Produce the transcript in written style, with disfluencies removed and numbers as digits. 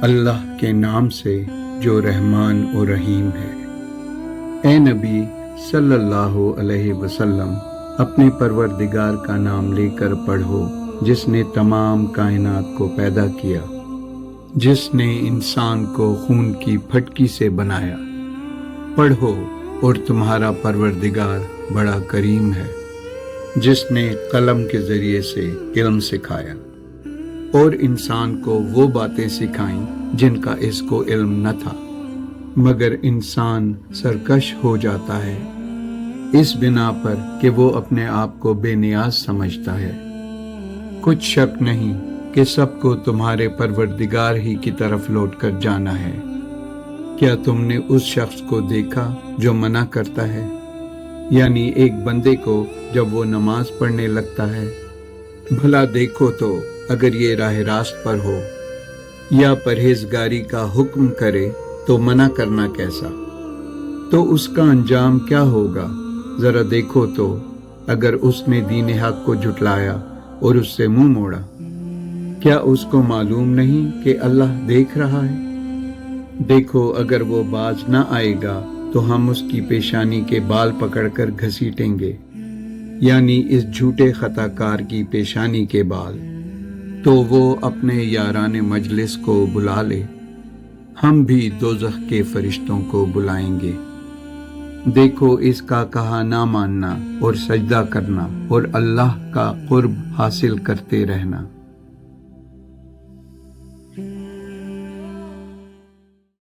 اللہ کے نام سے جو رحمان و رحیم ہے۔ اے نبی صلی اللہ علیہ وسلم، اپنے پروردگار کا نام لے کر پڑھو جس نے تمام کائنات کو پیدا کیا، جس نے انسان کو خون کی پھٹکی سے بنایا۔ پڑھو اور تمہارا پروردگار بڑا کریم ہے، جس نے قلم کے ذریعے سے علم سکھایا اور انسان کو وہ باتیں سکھائیں جن کا اس کو علم نہ تھا، مگر انسان سرکش ہو جاتا ہے اس بنا پر کہ وہ اپنے آپ کو بے نیاز سمجھتا ہے۔ کچھ شک نہیں کہ سب کو تمہارے پروردگار ہی کی طرف لوٹ کر جانا ہے۔ کیا تم نے اس شخص کو دیکھا جو منع کرتا ہے، یعنی ایک بندے کو جب وہ نماز پڑھنے لگتا ہے؟ بھلا دیکھو تو اگر یہ راہ راست پر ہو یا پرہیزگاری کا حکم کرے تو منع کرنا کیسا؟ تو اس کا انجام کیا ہوگا؟ ذرا دیکھو تو اگر اس نے دین حق کو جھٹلایا اور اس سے منہ موڑا، کیا اس کو معلوم نہیں کہ اللہ دیکھ رہا ہے؟ دیکھو اگر وہ باز نہ آئے گا تو ہم اس کی پیشانی کے بال پکڑ کر گھسیٹیں گے، یعنی اس جھوٹے خطا کار کی پیشانی کے بال، تو وہ اپنے یاران مجلس کو بلا لے، ہم بھی دوزخ کے فرشتوں کو بلائیں گے۔ دیکھو اس کا کہا نہ ماننا اور سجدہ کرنا اور اللہ کا قرب حاصل کرتے رہنا۔